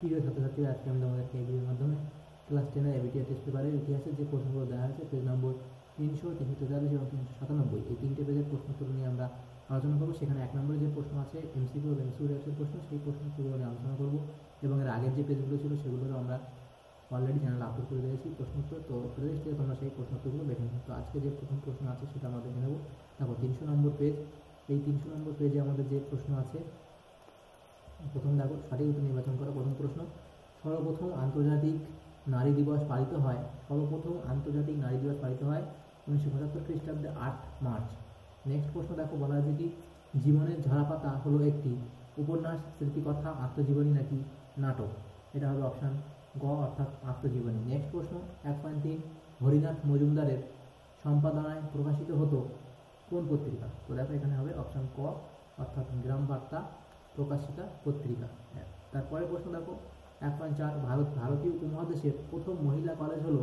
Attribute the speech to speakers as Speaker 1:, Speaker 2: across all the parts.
Speaker 1: প্রিয় ছাত্রছাত্রীরা, আজকে আমি তোমাদেরকে এই ভিডিওর মাধ্যমে ক্লাস 10-এর এবিটিআর টেস্ট পেপারের ইতিহাসের যে প্রশ্নগুলো দেওয়া হয়েছে পেজ নম্বর 300, 343 এবং 397, এই তিনটে পেজের প্রশ্নোত্তর নিয়ে আমরা আলোচনা করবো। সেখানে 1 নম্বরে যে প্রশ্ন আছে এমসিকিউ এবং এমসিকিউ টাইপসের প্রশ্ন, সেই প্রশ্নোত্তরগুলো নিয়ে আলোচনা করবো। এবং এর আগের যে পেজগুলো ছিল সেগুলোরও আমরা অলরেডি চ্যানেলে আপলোড করে দিয়েছি প্রশ্নোত্তর, তো প্লেলিস্ট থেকে তোমরা সেই প্রশ্নোত্তরগুলো দেখে নিও। তো আজকে যে প্রথম প্রশ্ন আছে সেটা আমরা দেখে নেবো। দেখো 300 নম্বর পেজ, এই 300 নম্বর পেজে আমাদের যে প্রশ্ন আছে, প্রথম দেখো সঠিক উত্তর নির্বাচন করা। প্রথম প্রশ্ন, সর্বপ্রথম আন্তর্জাতিক নারী দিবস পালিত হয় 1975 খ্রিস্টাব্দে 8 মার্চ। নেক্সট প্রশ্ন দেখো, বলা আছে কি জীবনের ঝরাপাতা হলো একটি উপন্যাস, স্মৃতিকথা, আত্মজীবনী নাকি নাটক? এটা হবে অপশান গ, অর্থাৎ আত্মজীবনী। নেক্সট প্রশ্ন 1.3, হরিনাথ মজুমদারের সম্পাদনায় প্রকাশিত হতো কোন পত্রিকা? তো দেখো এখানে হবে অপশান ক, অর্থাৎ গ্রাম বার্তা প্রকাশিতা পত্রিকা। তারপরে প্রশ্ন দেখো 1.4, ভারতীয় উপমহাদেশের প্রথম মহিলা কলেজ হলো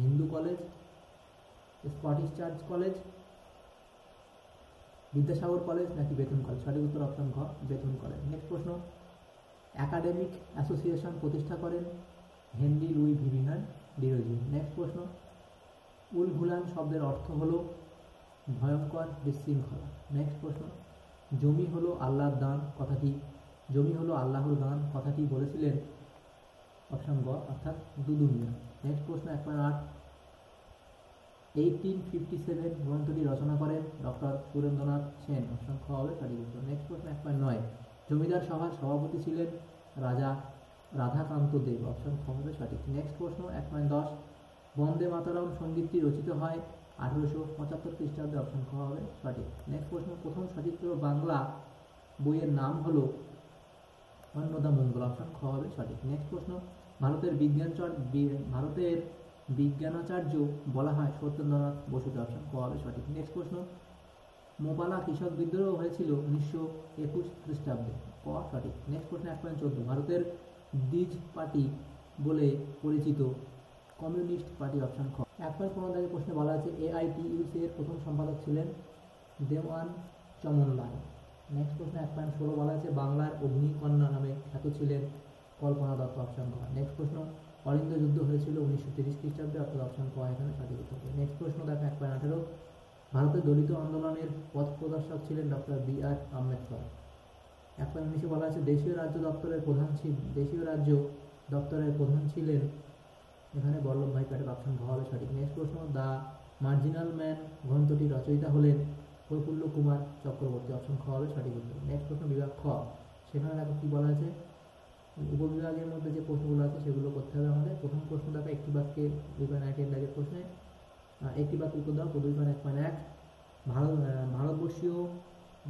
Speaker 1: Hindu college, Scottish church college, Vidyasagar college নাকি বেথুন কলেজ? সঠিক উত্তর অপশন ঘ, বেথুন কলেজ। নেক্সট প্রশ্ন, একাডেমিক অ্যাসোসিয়েশন প্রতিষ্ঠা করেন হেনরি লুই ভিভিয়ান ডিরোজি। নেক্সট প্রশ্ন, উলঘুলান শব্দের অর্থ হলো ভয়ঙ্কর বিশৃঙ্খলা। নেক্সট প্রশ্ন, জমি হলো আল্লাহর দান আল্লাহর দান কথাটি বলেছিলেন অপশন গ, অর্থাৎ দুদুমিয়া। নেক্সট প্রশ্ন 1.8, 1857 গ্রন্থটি রচনা করেন ডক্টর সুরেন্দ্রনাথ সেন। অপশন খ হবে সঠিক উত্তর। নেক্সট প্রশ্ন 1.9, জমিদার সভার সভাপতি ছিলেন রাজা রাধাকান্ত দেব। অপশন খ হবে সঠিক। নেক্সট প্রশ্ন 1.10, বন্দে মাতরম সঙ্গীতটি রচিত হয় 1875 খ্রিস্টাব্দে। অপশন খ হবে সঠিক। নেক্সট প্রশ্ন, প্রথম সচিত্র বাংলা বইয়ের নাম হলো অন্নদামঙ্গল। অপশন খ হবে সঠিক। নেক্সট প্রশ্ন, ভারতের বিজ্ঞানাচার্য বলা হয় সত্যেন্দ্রনাথ বসুকে। অপশন ক হবে সঠিক। নেক্সট প্রশ্ন, মোপালা কৃষক বিদ্রোহ হয়েছিল 1921 খ্রিস্টাব্দে। ক সঠিক। নেক্সট প্রশ্ন 1.14, ভারতের দ্বিজ পার্টি বলে পরিচিত কমিউনিস্ট পার্টি। অপশন খ। 1.15 প্রশ্নে বলা আছে AITUC এর প্রথম সম্পাদক ছিলেন দেওয়ান চমনলাল। নেক্সট প্রশ্ন 1.16 বলা আছে বাংলার অগ্নিকন্যা নামে খ্যাত ছিলেন কল্পনা দত্ত। অপশন খ। নেক্সট প্রশ্ন, অলিন্দ যুদ্ধ হয়েছিল 1930 খ্রিস্টাব্দে, অর্থাৎ অপশন ক এখানে সঠিক উত্তর। নেক্সট প্রশ্ন দেখো 1.18, ভারতের দলিত আন্দোলনের পথ প্রদর্শক ছিলেন ডক্টর BR আম্বেদকর। 1.19 বলা আছে দেশীয় রাজ্য দপ্তরের প্রধান ছিলেন এখানে বল্লভভাই প্যাটেল। অপশন ঘ হবে সঠিক। নেক্সট প্রশ্ন, দ্য মার্জিনাল ম্যান গ্রন্থটি রচয়িতা হলেন প্রফুল্ল কুমার চক্রবর্তী। অপশন খ হবে সঠিক উত্তর। নেক্সট প্রশ্ন বিভাগ খ, সেখানে দেখো কি বলা আছে, উপবিভাগের মধ্যে যে প্রশ্নগুলো আছে সেগুলো করতে হবে আমাদের। প্রথম প্রশ্ন দেখো একটি বাক্যে 2.1 এর দাগের প্রশ্নে একটি বাক্য উত্তর দাও। 2.1.1, ভারতবর্ষীয়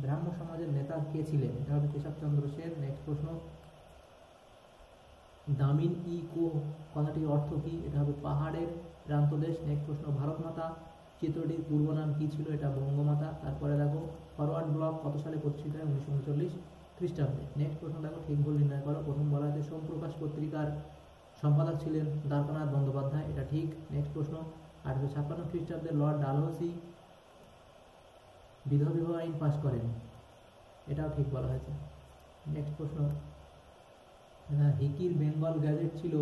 Speaker 1: ব্রাহ্ম সমাজের নেতা কে ছিলেন? এটা হবে কেশবচন্দ্র সেন। নেক্সট প্রশ্ন, দামিন ই কো কথাটির অর্থ কি? এটা হবে পাহাড়ের প্রান্তদেশ। নেক্সট প্রশ্ন, ভারত মাতা চিত্রটির পূর্ব নাম কি ছিল? এটা বঙ্গমাতা। তারপরে দেখো ফরওয়ার্ড ব্লক কত সালে প্রতিষ্ঠিত হয়? 1939 খ্রিস্টাব্দে। নেক্সট প্রশ্ন দেখো ঠিক ভুল নির্ণয় করো। প্রথম বলা আছে সোমপ্রকাশ পত্রিকার সম্পাদক ছিলেন দ্বারকানাথ বন্দ্যোপাধ্যায়। এটা ঠিক। নেক্সট প্রশ্ন, 1856 খ্রিস্টাব্দে লর্ড ডালহৌসি বিধবা বিবাহ আইন পাশ করেন। এটাও ঠিক বলা হয়েছে। নেক্সট প্রশ্ন, হিকির বেঙ্গল গ্যাজেট ছিল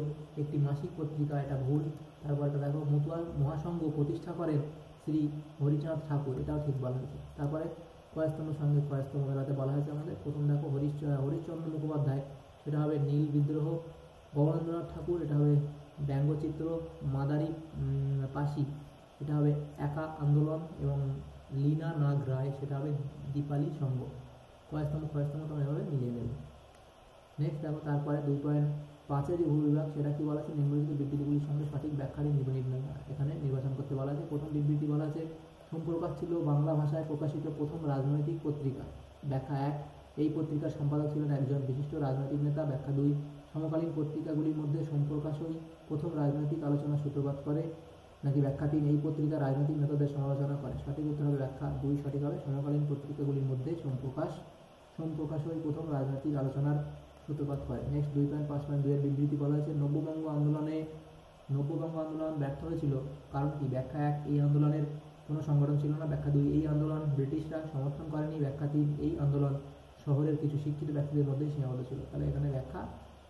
Speaker 1: একটি মাসিক পত্রিকা। এটা ভুল। তারপরটা দেখো মতুয়া মহাসংঘ প্রতিষ্ঠা করেন শ্রী হরিচাঁদ ঠাকুর। এটাও ঠিক বলা হয়েছে। তারপরে কয়েস্তম্ভ সঙ্গে কয়েস্তম্ভ মেলাতে বলা হয়েছে আমাদের। প্রথম দেখো হরিশ্চন্দ্র মুখোপাধ্যায়, এটা হবে নীল বিদ্রোহ। গগনেন্দ্রনাথ ঠাকুর, এটা হবে ব্যঙ্গচিত্র। মাদারি পাশি, এটা হবে একা আন্দোলন। এবং লীনা নাগ রায়, সেটা হবে দীপালি সংঘ। কয়েস্তম্ভ তোমরা এভাবে মিলিয়ে দেবে। নেক্সট দেখো তারপরে 2.5 যে ভূবিভাগ, সেটা কি বলা আছে, নিম্নলিখিত বিবৃতিগুলির সঙ্গে সঠিক ব্যাখ্যাটি এখানে নির্বাচন করতে বলা আছে। প্রথম বিবৃতি বলা আছে সোমপ্রকাশ ছিল বাংলা ভাষায় প্রকাশিত প্রথম রাজনৈতিক পত্রিকা। ব্যাখ্যা 1, এই পত্রিকার সম্পাদক ছিলেন একজন বিশিষ্ট রাজনৈতিক নেতা। ব্যাখ্যা 2, সমকালীন পত্রিকাগুলির মধ্যে সোমপ্রকাশই প্রথম রাজনৈতিক আলোচনা সূত্রপাত করে। নাকি ব্যাখ্যা 3, এই পত্রিকা রাজনৈতিক নেতাদের সমালোচনা করে। সঠিক উত্তর হবে ব্যাখ্যা 2 সঠিক হবে। সমকালীন পত্রিকাগুলির মধ্যে সোমপ্রকাশই প্রথম রাজনৈতিক আলোচনার সূত্রপাত করে। নেক্সট 2.5.2 এর বিবৃতি বলা হয়েছে নব্যবঙ্গ আন্দোলন ব্যর্থ হয়েছিল কারণ কি? ব্যাখ্যা 1, এই আন্দোলনের কোনো সংগঠন ছিল না। ব্যাখ্যা 2, এই আন্দোলন ব্রিটিশরা সমর্থন করেনি। ব্যাখ্যা 3, এই আন্দোলন শহরের কিছু শিক্ষিত ব্যক্তিদের মধ্যেই সীমাবদ্ধ ছিল। তাহলে এখানে ব্যাখ্যা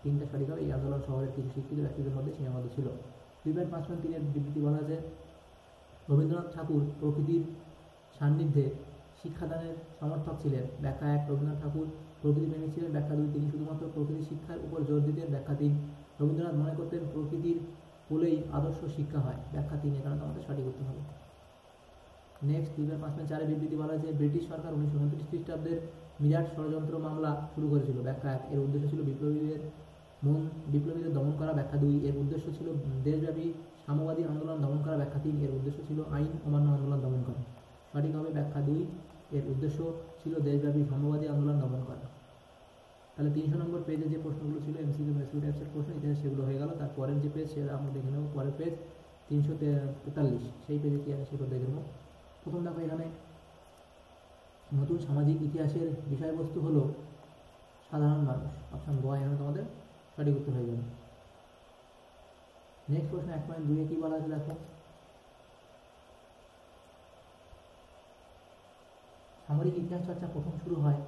Speaker 1: তিনটা সঠিক হবে। এই আন্দোলন শহরের কিছু শিক্ষিত ব্যক্তিদের মধ্যে সীমাবদ্ধ ছিল। 2.5.3 বিবৃতি বলা আছে রবীন্দ্রনাথ ঠাকুর প্রকৃতির সান্নিধ্যে শিক্ষাদানের সমর্থক ছিলেন। ব্যাখ্যা 1 রবীন্দ্রনাথ ঠাকুর প্রকৃতি প্রেমী ছিলেন। ব্যাখ্যা 2 তিনি শুধুমাত্র প্রকৃতি শিক্ষার উপর জোর দিতেন। ব্যাখ্যা 3 রবীন্দ্রনাথ মনে করতেন প্রকৃতির কোলেই আদর্শ শিক্ষা হয়। ব্যাখ্যা 3 এখানে আমাদের সঠিক উত্তর হবে। নেক্সট 2.5.4 বিবৃতি বলা আছে ব্রিটিশ সরকার 1929 খ্রিস্টাব্দের মিরাট ষড়যন্ত্র মামলা শুরু করেছিল। ব্যাখ্যা 1 এর উদ্দেশ্য ছিল বিপ্লবীদের দমন করা। ব্যাখ্যা 2 এর উদ্দেশ্য ছিল দেশব্যাপী সাম্যবাদী আন্দোলন দমন করা। ব্যাখ্যা 3 এর উদ্দেশ্য ছিল আইন অমান্য আন্দোলন দমন করা। সঠিক হবে ব্যাখ্যা 2 এর উদ্দেশ্য ছিল দেশব্যাপী সাম্যবাদী আন্দোলন দমন করা। তাহলে 300 নম্বর পেজে যে প্রশ্নগুলো ছিল এমসিকিউ টাইপসের প্রশ্ন ইতিহাস সেগুলো হয়ে গেল। তারপরের যে পেজ সেটা আমরা দেখে নেব। পরের পেজ 343 সেই পেজে কী আছে সেগুলো দেখে নেব। প্রথম দেখো এখানে নতুন সামাজিক ইতিহাসের বিষয়বস্তু হলো সাধারণ মানুষ। অপশন গ এখানে তোমাদের সঠিক উত্তর হয়ে যাবে। নেক্সট প্রশ্ন 1.2 কি বলা আছে দেখো সামরিক ইতিহাস চর্চা প্রথম শুরু হয়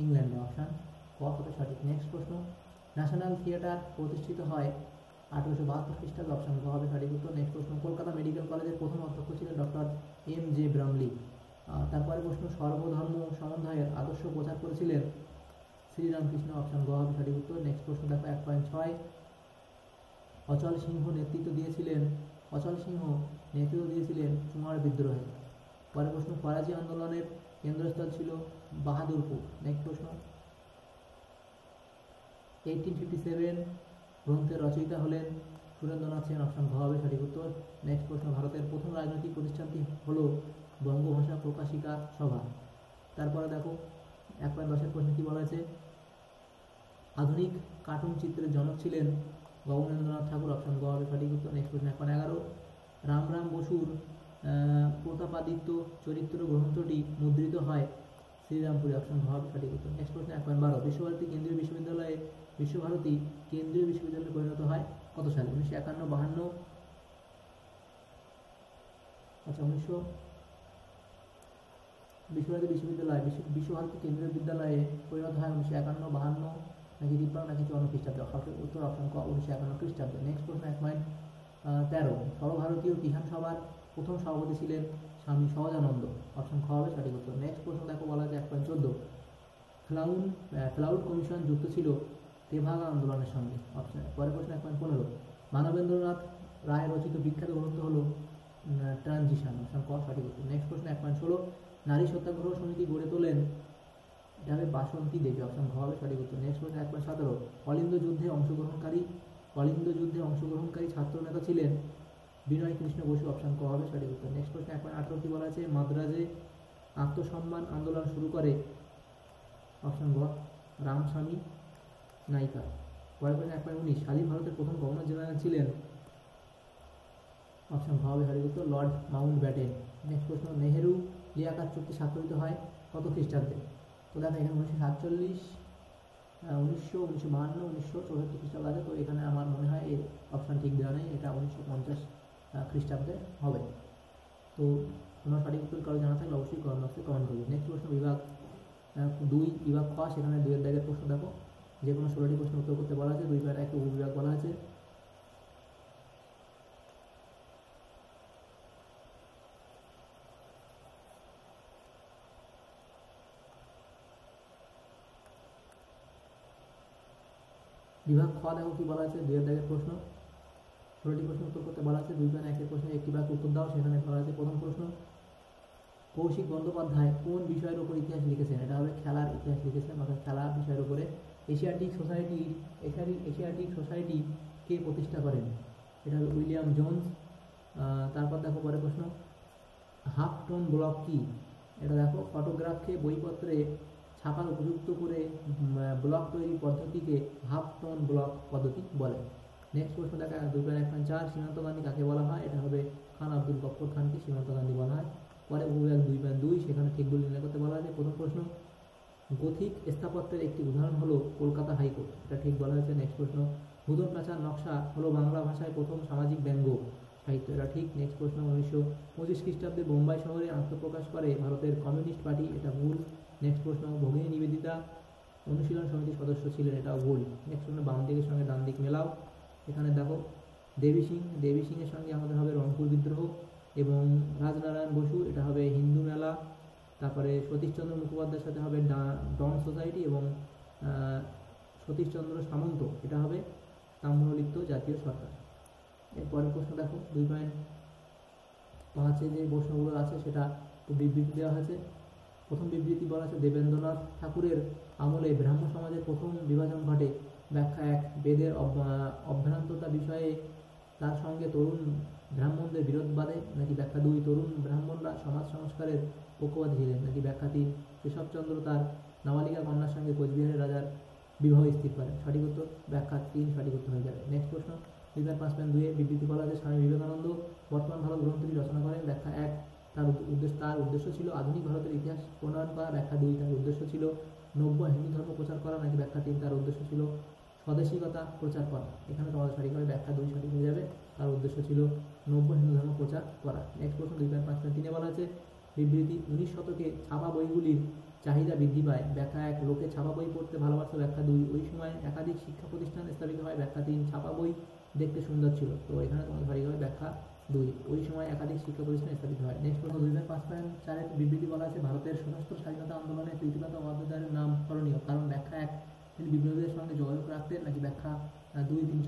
Speaker 1: ইংল্যান্ডে। অপশন ক হবে সঠিক। নেক্সট প্রশ্ন ন্যাশনাল থিয়েটার প্রতিষ্ঠিত হয় 1872 খ্রিস্টাব্দে। অপশন গ হবে সঠিক উত্তর। নেক্সট প্রশ্ন কলকাতা মেডিকেল কলেজের প্রথম অধ্যক্ষ ছিলেন ডক্টর M.J. ব্রামলি। তারপরে প্রশ্ন সর্বধর্ম সমন্বয়ের আদর্শ প্রচার করেছিলেন শ্রীরামকৃষ্ণ। অপশন গ হবে সঠিক উত্তর। নেক্সট প্রশ্ন দেখো 1.6 অচল সিংহ নেতৃত্ব দিয়েছিলেন চুমার বিদ্রোহে। পরের প্রশ্ন ফরাজি আন্দোলনের কেন্দ্রস্থল ছিল বাহাদুরপুর। নেক্সট প্রশ্ন 1857 গ্রন্থের রচয়িতা হলেন সুরেন্দ্রনাথ সেন। অপশন ঘ হবে সঠিক উত্তর। নেক্সট প্রশ্ন ভারতের প্রথম রাজনৈতিক প্রতিষ্ঠানটি হলো বঙ্গভাষা প্রকাশিকা সভা। তারপরে দেখো 1.10 প্রশ্ন কি বলা আছে আধুনিক কার্টুন চিত্রের জনক ছিলেন গগনেন্দ্রনাথ ঠাকুর। অপশন গ হবে সঠিক উত্তর। নেক্সট প্রশ্ন 1.11 রামরাম বসুর প্রতাপাদিত্য চরিত্র গ্রন্থটি মুদ্রিত হয় শ্রীরামপুরে। অপশন ঘ হবে সঠিক উত্তর। নেক্সট প্রশ্ন 1.12 বিশ্বভারতী কেন্দ্রীয় বিশ্ববিদ্যালয়ে পরিণত হয় কত সালে? 1951, 52 বিশ্বভারতী কেন্দ্রীয় বিদ্যালয়ে পরিণত হয় 1951, 52 নাকি 53 নাকি 54 খ্রিস্টাব্দে। উত্তর অপশন ক 1951 খ্রিস্টাব্দে। নেক্সট প্রশ্ন 1.13 সর্বভারতীয় কিষাণ সভার প্রথম সভাপতি ছিলেন স্বামী সহজানন্দ। অপশন খ হবে সঠিক উত্তর। নেক্সট প্রশ্ন দেখো বলা আছে 1.14 ক্লাউড কমিশন যুক্ত ছিল তেভাগা আন্দোলনের সঙ্গে। অপশন পরের প্রশ্ন 1.15 মানবেন্দ্রনাথ রায় রচিত বিখ্যাত গ্রন্থ হলো ট্রানজিশন। অপশন ক সঠিক উত্তর। নেক্সট প্রশ্ন 1.16 নারী সত্যাগ্রহ সমিতি গড়ে তোলেন এটা হবে বাসন্তী দেবী। অপশন ঘ হবে সঠিক উত্তর। নেক্সট প্রশ্ন 1.17 অলিন্দ যুদ্ধে অংশগ্রহণকারী ছাত্র নেতা ছিলেন বিনয় কৃষ্ণ বসু। অপশন ক হবে সঠিক উত্তর। নেক্সট প্রশ্ন 1.18 কি বলা আছে মাদ্রাজে আত্মসম্মান আন্দোলন শুরু করে। অপশন গ রামস্বামী নাইকা। পরের প্রশ্ন 1.19 স্বাধীন ভারতের প্রথম গভর্নর জেনারেল ছিলেন। অপশন ঘ হবে সঠিক উত্তর লর্ড মাউন্ট ব্যাটেন। নেক্সট প্রশ্ন নেহেরু লিয়াকাত চুক্তি স্বাক্ষরিত হয় কত খ্রিস্টাব্দে? তো দেখো এখানে 1947, 1900, 1952, 1964 খ্রিস্টাব্দ আছে। তো এখানে আমার মনে হয় এর অপশান ঠিক দেওয়া নেই, এটা 1950 খ্রিস্টাব্দে হবে। তো তোমার সঠিক উত্তর কারো জানা থাকলে অবশ্যই কমেন্ট বক্সে কমেন্ট করবে। নেক্সট প্রশ্ন বিভাগ 2 বিভাগ খ সেখানে 2-এর দাগের প্রশ্ন দেখো যে কোনো 16টি প্রশ্ন উত্তর করতে বলা আছে। 2.1 উপবিভাগ বলা আছে বিভাগ খ দেখো কি বলা আছে 2-এর দাগের প্রশ্ন 16টি প্রশ্ন উত্তর করতে বলা আছে। 2.1 প্রশ্নে একটি বাক্য উত্তর দাও। সেখানে বলা আছে প্রথম প্রশ্ন কৌশিক বন্দ্যোপাধ্যায় কোন বিষয়ের উপর ইতিহাস লিখেছেন? এটা হবে খেলার ইতিহাস লিখেছেন, অর্থাৎ খেলা বিষয়ের উপরে। এশিয়াটিক সোসাইটি কে প্রতিষ্ঠা করেন? এটা হবে উইলিয়াম জোন্স। তারপর দেখো পরের প্রশ্ন হাফ টোন ব্লক কি? এটা দেখো ফটোগ্রাফকে বইপত্রে ছাপার উপযুক্ত করে ব্লক তৈরির পদ্ধতিকে হাফ টোন ব্লক পদ্ধতি বলে। নেক্সট প্রশ্ন দেখা 2.1.4 সীমান্ত গান্ধী কাকে বলা হয়? এটা হবে খান আব্দুল গফর খানকে সীমান্ত গান্ধী বলা হয়। পরে উপবিভাগ 2.2 সেখানে ঠিকগুলি নির্ণয় করতে বলা আছে। প্রথম প্রশ্ন গথিক স্থাপত্যের একটি উদাহরণ হলো কলকাতা হাইকোর্ট, এটা ঠিক বলা হয়েছে। নেক্সট প্রশ্ন ভূতন প্রাচার নকশা হলো বাংলা ভাষায় প্রথম সামাজিক ব্যঙ্গ সাহিত্য, এটা ঠিক। নেক্সট প্রশ্ন 1925 খ্রিস্টাব্দে বোম্বাই শহরে আত্মপ্রকাশ করে ভারতের কমিউনিস্ট পার্টি, এটা ভুল। নেক্সট প্রশ্ন ভগিনী নিবেদিতা অনুশীলন সমিতির সদস্য ছিলেন, এটাও ভুল। নেক্সট প্রশ্ন, বাম দিকের সঙ্গে ডান দিক মেলাও। এখানে দেখো দেবী সিংয়ের সঙ্গে আমাদের হবে রংপুর বিদ্রোহ, এবং রাজনারায়ণ বসু এটা হবে হিন্দু মেলা। তারপরে সতীশচন্দ্র মুখোপাধ্যায়ের সাথে হবে ডন সোসাইটি, এবং সতীশচন্দ্র সামন্ত এটা হবে তাম্রলিপ্ত জাতীয় সরকার। এরপরের প্রশ্ন দেখো 2.5 যে প্রশ্নগুলো আছে সেটা বিবৃতি দেওয়া হয়েছে। প্রথম বিবৃতি বলা আছে, দেবেন্দ্রনাথ ঠাকুরের আমলে ব্রাহ্ম সমাজের প্রথম বিভাজন ঘটে। ব্যাখ্যা 1, বেদের অভ্রান্ততা বিষয়ে তার সঙ্গে তরুণ ব্রাহ্মণদের বিরোধ বাধে, নাকি ব্যাখ্যা 2, তরুণ ব্রাহ্মণরা সমাজ সংস্কারের পক্ষপাতী ছিলেন, নাকি ব্যাখ্যা 3, কেশবচন্দ্র তার নাবালিকা কন্যার সঙ্গে কোচবিহারের রাজার বিবাহ স্থির করেন। সঠিক উত্তর ব্যাখ্যা 3 সঠিক উত্তর হয়ে যাবে। নেক্সট প্রশ্ন 2.5.2 বিবৃতি বলা আছে, স্বামী বিবেকানন্দ বর্তমান ভারত গ্রন্থটি রচনা করেন। ব্যাখ্যা 1, তার উদ্দেশ্য ছিল আধুনিক ভারতের ইতিহাস প্রণয়ন করা। ব্যাখ্যা 2, তার উদ্দেশ্য ছিল নব্য হিন্দু ধর্ম প্রচার করা, নাকি ব্যাখ্যা 3, তার উদ্দেশ্য ছিল স্বদেশিকতা প্রচার করা। এখানে তোমাদের সঠিক হবে ব্যাখ্যা 2 সঠিক হয়ে যাবে, তার উদ্দেশ্য ছিল নব্য হিন্দু ধর্ম প্রচার করা। নেক্সট প্রশ্ন 2.5.3 বলা আছে, বিবৃতি 19 শতকে ছাপা বইগুলির চাহিদা বৃদ্ধি পায়। ব্যাখ্যা 1, লোকে ছাপা বই পড়তে ভালোবাসত। ব্যাখ্যা 2, ওই সময় একাধিক শিক্ষা প্রতিষ্ঠান স্থাপিত হয়। ব্যাখ্যা 3, ছাপা বই দেখতে সুন্দর ছিল। তো এখানে তোমাদের সঠিক হবে ব্যাখ্যা 2, ওই সময় একাধিক শিক্ষা প্রতিষ্ঠান স্থাপিত হয়। নেক্সট প্রশ্ন 2.5.4 বিবৃতি বলা আছে, ভারতের সশস্ত্র স্বাধীনতা আন্দোলনে প্রীতিলতা বন্দ্যোপাধ্যায়ের নাম স্মরণীয়। কারণ ব্যাখ্যা 1, তিনি বিপ্লবীদের সঙ্গে যোগাযোগ রাখতেন, নাকি ব্যাখ্যা 2, তিনি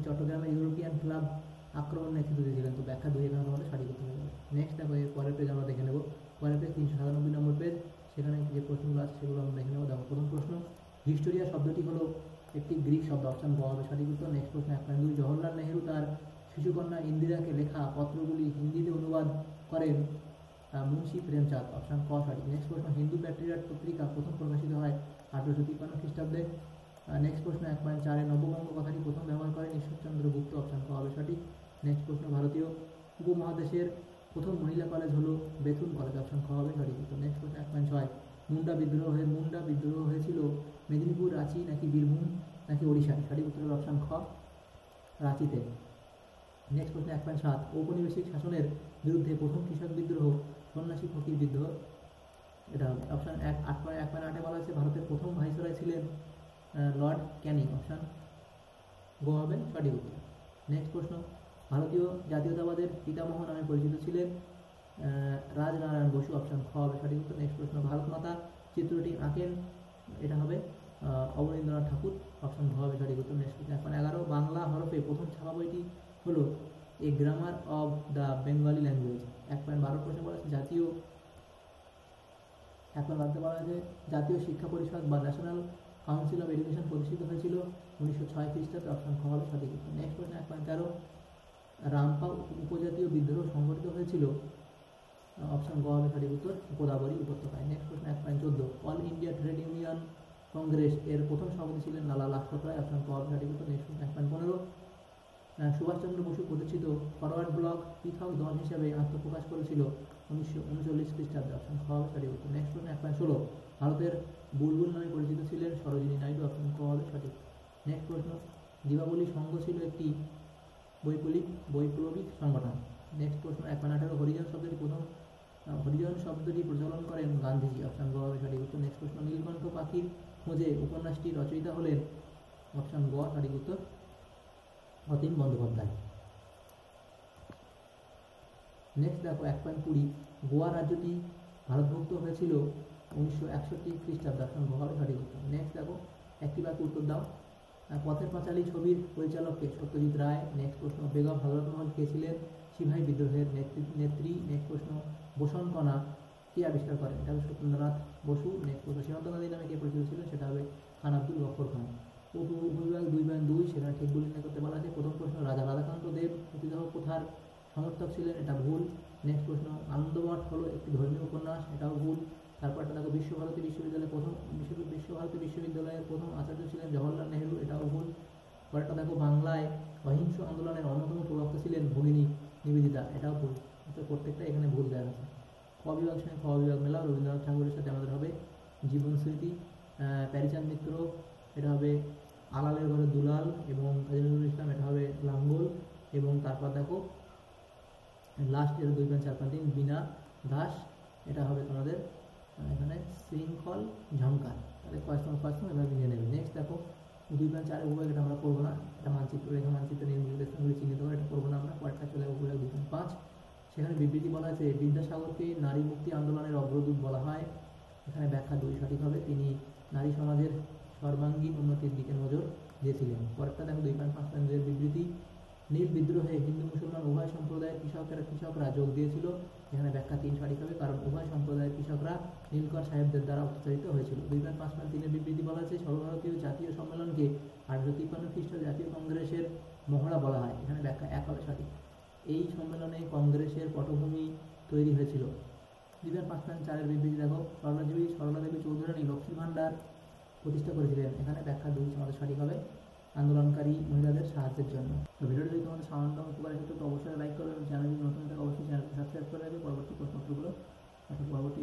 Speaker 1: চট্টগ্রামে ইউরোপিয়ান ক্লাব আক্রমণ নেতৃত্ব দিয়েছিলেন। তো ব্যাখ্যা 2 এখানে তোমাদের সঠিক উত্তর হয়ে যাবে। নেক্সট দেখো এর পরের পেজ আমরা দেখে নেব। পরের পেজ 397 নম্বর পেজ, সেখানে যে প্রশ্নগুলো আছে সেগুলো আমরা দেখে নেব। দেখো প্রথম প্রশ্ন, ভিক্টোরিয়া শব্দটি হলো একটি গ্রিক শব্দ। অপশন গ হবে সঠিক উত্তর। নেক্সট প্রশ্ন 1.2, জওহরলাল নেহরু তার শিশুকন্যা ইন্দিরাকে লেখা পত্রগুলি হিন্দিতে অনুবাদ করেন মুন্সি প্রেমচাঁদ। অপশন ক সঠিক। নেক্সট প্রশ্ন, হিন্দু প্যাট্রিয়ট পত্রিকা প্রথম প্রকাশিত হয় 1853 খ্রিস্টাব্দে। নেক্সট প্রশ্ন 1.4, নববঙ্গ কথাটি প্রথম ব্যবহার করেন ঈশ্বরচন্দ্র গুপ্ত। অপশন ক হবে সঠিক। নেক্সট প্রশ্ন, ভারতীয় উপমহাদেশের প্রথম মহিলা কলেজ হলো বেথুন কলেজ। অপশন খ হবে সঠিক উত্তর। নেক্সট প্রশ্ন 1.6, মুন্ডা বিদ্রোহ হয়েছিল মেদিনীপুর, রাঁচি, নাকি বীরভূম, নাকি ওড়িশায়। সঠিক উত্তর হলো অপশন খ, রাঁচিতে। নেক্সট প্রশ্ন 1.7, ঔপনিবেশিক শাসনের বিরুদ্ধে প্রথম কৃষক বিদ্রোহ সন্ন্যাসী ফকির বিদ্রোহ। এটা হবে অপশন 1.8 বলা আছে, ভারতের প্রথম ভাইসরয় ছিলেন লর্ড ক্যানিং। অপশন গ হবে সঠিক উত্তর। নেক্সট প্রশ্ন, ভারতীয় জাতীয়তাবাদের পিতামহ নামে পরিচিত ছিলেন রাজনারায়ণ বসু। অপশন খ হবে সঠিক উত্তর। নেক্সট প্রশ্ন, ভারত মাতা চিত্রটি আঁকেন, এটা হবে অবনীন্দ্রনাথ ঠাকুর। অপশন ঘ হবে সঠিক উত্তর। নেক্সট প্রশ্ন 1.11, বাংলা হরফে প্রথম ছাপা বইটি হলো a grammar of the Bengali language. 1.12 প্রশ্ন বলা আছে, জাতীয় শিক্ষা পরিষদ বা ন্যাশনাল কাউন্সিল অফ এডুকেশন প্রতিষ্ঠিত হয়েছিল 1906 খ্রিস্টাব্দে। অপশন খ হবে সঠিক উত্তর। নেক্সট প্রশ্ন 1.13, রামপা উপজাতীয় বিদ্রোহ সংঘটিত হয়েছিল। অপশন গ হবে সঠিক উত্তর, গোদাবরী উপত্যকায়। নেক্সট প্রশ্ন 1.14, all India trade union Congress এর প্রথম সভাপতি ছিলেন লালা লাজপত রায়। অপশন ক হবে সঠিক উত্তর। নেক্সট প্রশ্ন 1.15, সুভাষচন্দ্র বসু প্রতিষ্ঠিত ফরওয়ার্ড ব্লক পৃথক দল হিসেবে আত্মপ্রকাশ করেছিল 1939 খ্রিস্টাব্দে। অপশন খ হবে সঠিক উত্তর। নেক্সট প্রশ্ন 1.16, ভারতের বুলবুল নামে পরিচিত ছিলেন সরোজিনী নাইডু। অপশন ক হবে সঠিক। নেক্সট প্রশ্ন, দীপাবলি সংঘ ছিল একটি বৈপ্লবিক সংগঠন। নেক্সট প্রশ্ন 1.18, হরিজন শব্দটি প্রচলন করেন গান্ধীজি। অপশন গ হবে সঠিক উত্তর। নেক্সট প্রশ্ন, নীলকণ্ঠ পাখির খোঁজে উপন্যাসটি রচয়িতা হলেন। অপশন গ সঠিক উত্তর, অতীন বন্দ্যোপাধ্যায়। নেক্সট দেখো 1.20, গোয়া রাজ্যটি ভারতভুক্ত হয়েছিল 1961 খ্রিস্টাব্দে। অপশন গ হবে সঠিক উত্তর। নেক্সট দেখো একটি বাক্যে উত্তর দাও। পথের পাঁচালী ছবির পরিচালককে সত্যজিৎ রায়। নেক্সট প্রশ্ন, বেগম হজরতমহল কে ছিলেন সিপাহী বিদ্রোহের নেত্রী। নেক্সট প্রশ্ন, বোসন কণা কে আবিষ্কার করেন, এটা হবে সত্যেন্দ্রনাথ বসু। নেক্সট প্রশ্ন, সীমান্ত নদী নামে কে পরিচিত ছিলেন, সেটা হবে খান আব্দুল গফর খান। উপবিভাগ 2.2, সেখানে ঠিকগুলি নির্ণয় করতে বলা আছে। প্রথম প্রশ্ন, রাজা রাধাকান্ত দেব সতীদাহ প্রথার সমর্থক ছিলেন, এটা ভুল। নেক্সট প্রশ্ন, আনন্দমঠ হলো একটি ধর্মীয় উপন্যাস, এটাও ভুল। তারপরটা দেখো, বিশ্বভারতী বিশ্ববিদ্যালয়ের প্রথম আচার্য ছিলেন জওহরলাল নেহরু, এটাও ভুল। পরেরটা দেখো, বাংলায় অহিংস আন্দোলনের অন্যতম প্রবক্তা ছিলেন ভগিনী নিবেদিতা, এটাও ভুল। প্রত্যেকটা এখানে ভুল দেওয়া আছে। খ বিভাগের সঙ্গে খ বিভাগ মেলাও। রবীন্দ্রনাথ ঠাকুরের সাথে আমাদের হবে জীবন স্মৃতি। প্যারিচাঁদ মিত্র, এটা হবে আলালের ঘরে দুলাল, এবং কাজী নজরুল ইসলাম, এটা হবে লাঙ্গল। এবং তারপর দেখো লাস্ট যেটা 2.4.3, বীণা দাস, এটা হবে তোমাদের এখানে শৃঙ্খল ঝঙ্কার। তাহলে কয়স্তম এবার মিলিয়ে নেবে। নেক্সট দেখো 2.4 উপভাগ, এটা আমরা করবো না, এটা মানচিত্র রেখা মানচিত্রে নির্মিত স্থানগুলি চিহ্নিত করে, এটা করবো না আমরা। পরেরটা চলে উপভাগ 2.5, সেখানে বিবৃতি বলা আছে বিদ্যাসাগরকে নারী মুক্তি আন্দোলনের অগ্রদূত বলা হয়। এখানে ব্যাখ্যা 2 সঠিক হবে, তিনি নারী সমাজের সর্বাঙ্গীন উন্নতির দিকে নজর দিয়েছিলেন। পরেরটা দেখো 2.5 বিবৃতি নীল বিদ্রোহে হিন্দু মুসলমান উভয় সম্প্রদায়ের কৃষকরা যোগ দিয়েছিল। এখানে ব্যাখ্যা 3 সঠিক হবে, কারণ উভয় সম্প্রদায়ের কৃষকরা নীলকর সাহেবদের দ্বারা অত্যাচারিত হয়েছিল। 2.5.3 বিবৃতি বলা আছে সর্বভারতীয় জাতীয় সম্মেলনকে 1853 খ্রিস্ট জাতীয় কংগ্রেসের মহড়া বলা হয়। এখানে ব্যাখ্যা 1 হবে সঠিক। এই সম্মেলনে কংগ্রেসের পটভূমি তৈরি হয়েছিল। 2.5.4 বিবৃতি দেখো সরলা দেবী চৌধুরানী লক্ষ্মী ভাণ্ডার প্রতিষ্ঠা করেছিলেন। এখানে ব্যাখ্যা 2 আমাদের সঠিক হবে, আন্দোলনকারী মহিলাদের সাহায্যের জন্য। তো ভিডিওটি যদি তোমাদের সামান্য উপকার হতো তো অবশ্যই লাইক করবে এবং চ্যানেলটি নতুন থাকে অবশ্যই চ্যানেলটি সাবস্ক্রাইব করে রাখবে পরবর্তী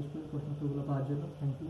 Speaker 1: স্কুলের প্রশ্নোত্তরগুলো পাওয়ার জন্য। Thank you.